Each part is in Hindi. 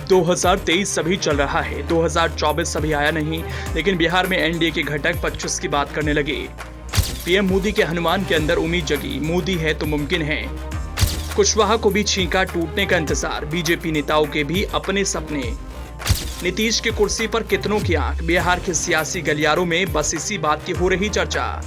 2023 अभी चल रहा है, 2024 अभी आया नहीं, लेकिन बिहार में एनडीए के घटक 25 की बात करने लगे। पीएम मोदी के हनुमान के अंदर उम्मीद जगी, मोदी है तो मुमकिन है। कुशवाहा को भी छींका टूटने का इंतजार, बीजेपी नेताओं के भी अपने सपने। नीतीश की कुर्सी पर कितनों की आंख, बिहार के सियासी गलियारों में बस इसी बात की हो रही चर्चा।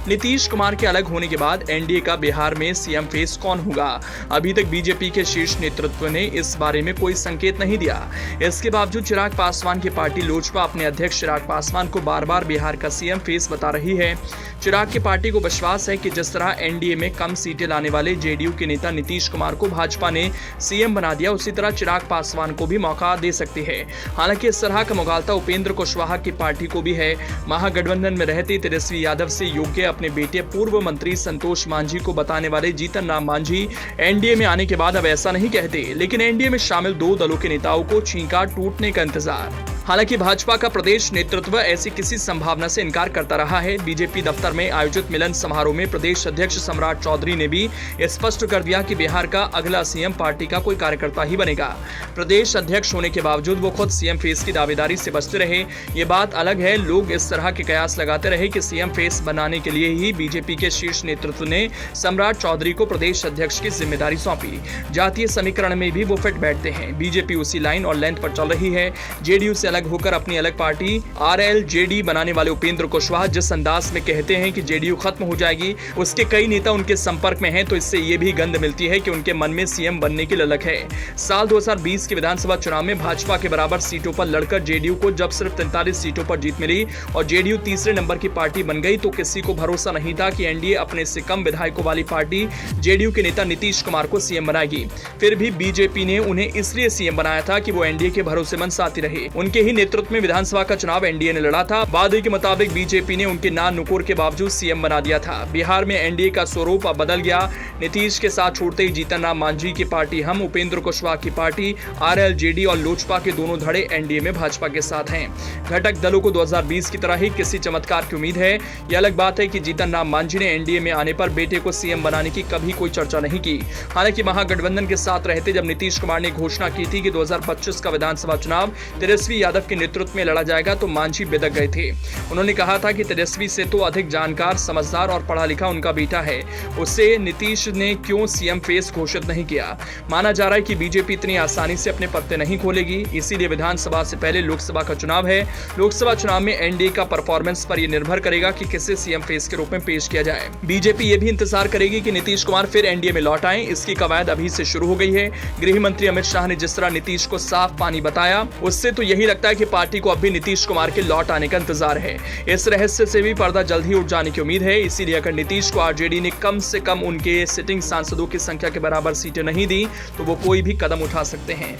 नीतीश कुमार के अलग होने के बाद एनडीए का बिहार में सीएम फेस कौन होगा? अभी तक बीजेपी के शीर्ष नेतृत्व ने इस बारे में कोई संकेत नहीं दिया। इसके बावजूद चिराग पासवान की पार्टी लोजपा अपने अध्यक्ष चिराग पासवान को बार बार बिहार का सीएम फेस बता रही है। चिराग की पार्टी को विश्वास है कि जिस तरह एनडीए में कम सीटें लाने वाले जेडीयू के नेता नीतीश कुमार को भाजपा ने सीएम बना दिया, उसी तरह चिराग पासवान को भी मौका दे सकती है। हालांकि इस तरह का मुगालता उपेंद्र कुशवाहा की पार्टी को भी है। महागठबंधन में रहते तेजस्वी यादव से योग्य अपने बेटे पूर्व मंत्री संतोष मांझी को बताने वाले जीतन राम मांझी एनडीए में आने के बाद अब ऐसा नहीं कहते, लेकिन एनडीए में शामिल दो दलों के नेताओं को छींका टूटने का इंतजार। हालांकि भाजपा का प्रदेश नेतृत्व ऐसी किसी संभावना से इनकार करता रहा है। बीजेपी दफ्तर में आयोजित मिलन समारोह में प्रदेश अध्यक्ष सम्राट चौधरी ने भी स्पष्ट कर दिया कि बिहार का अगला सीएम पार्टी का कोई कार्यकर्ता ही बनेगा। प्रदेश अध्यक्ष होने के बावजूद वो खुद सीएम फेस की दावेदारी से बचते रहे। ये बात अलग है, लोग इस तरह के कयास लगाते रहे कि सीएम फेस बनाने के लिए ही बीजेपी के शीर्ष नेतृत्व ने सम्राट चौधरी को प्रदेश अध्यक्ष की जिम्मेदारी सौंपी। जातीय समीकरण में भी वो फिट बैठते हैं। बीजेपी उसी लाइन और लेंथ पर चल रही है। जेडीयू से अलग होकर अपनी अलग पार्टी आरएलजेडी बनाने वाले उपेंद्र कुशवाहा जिस अंदाज में कहते हैं कि जेडीयू खत्म हो जाएगी, उसके कई नेता उनके संपर्क में हैं, तो इससे ये भी गंध मिलती है कि उनके मन में सीएम बनने की ललक है। साल 2020 के विधानसभा चुनाव में भाजपा के बराबर सीटों पर लड़कर जेडीयू को जब सिर्फ 43 सीटों पर जीत मिली और जेडीयू तीसरे नंबर की पार्टी बन गई, तो किसी को भरोसा नहीं था कि एनडीए अपने से कम विधायकों वाली पार्टी जेडीयू के नेता नीतीश कुमार को सीएम बनाएगी। फिर भी बीजेपी ने उन्हें इसलिए सीएम बनाया था कि वो एनडीए के भरोसेमंद साथी रहे। उनके ही नेतृत्व में विधानसभा का चुनाव एनडीए ने लड़ा था। वादे के मुताबिक बीजेपी ने उनके नाम नुकोर के बावजूद सीएम बना दिया था। बिहार में एनडीए का स्वरूप अब बदल गया। नीतीश के साथ छोड़ते ही जीतन राम मांझी की पार्टी हम, उपेंद्र कुशवाहा की पार्टी आरएलजेडी और लोजपा के दोनों धड़े एनडीए में भाजपा के साथ हैं। घटक दलों को 2020 की तरह ही किसी चमत्कार की उम्मीद है। यह अलग बात है कि जीतन राम मांझी ने एनडीए में आने पर बेटे को सीएम बनाने की कभी कोई चर्चा नहीं की। हालांकि महागठबंधन के साथ रहते जब नीतीश कुमार ने घोषणा की थी कि 2025 का विधानसभा चुनाव तेजस्वी यादव के नेतृत्व में लड़ा जाएगा, तो मांझी बेदक गए थे। उन्होंने कहा था कि तेजस्वी से तो अधिक जानकार, समझदार और पढ़ा लिखा उनका बेटा है, उससे नीतीश ने क्यों सीएम फेस घोषित नहीं किया। माना जा रहा है कि बीजेपी इतनी आसानी से अपने पत्ते नहीं खोलेगी, इसीलिए विधानसभा से पहले लोकसभा का चुनाव है। लोकसभा चुनाव में एनडीए का परफॉर्मेंस पर यह निर्भर करेगा कि किसे सीएम फेस के रूप में पेश किया जाए। बीजेपी ये भी इंतजार करेगी कि नीतीश कुमार फिर एनडीए में लौट आए। इसकी कवायद अभी से शुरू हो गई है। गृह मंत्री अमित शाह ने जिस तरह नीतीश को साफ पानी बताया, उससे तो यही लगता है कि पार्टी को अब भी नीतीश कुमार के लौट आने का इंतजार है। इस रहस्य से भी पर्दा जल्द ही उठ जाने की उम्मीद है। इसीलिए अगर नीतीश को आरजेडी ने कम से कम उनके सिटिंग सांसदों की संख्या के बराबर सीटें नहीं दी, तो वो कोई भी कदम उठा सकते हैं।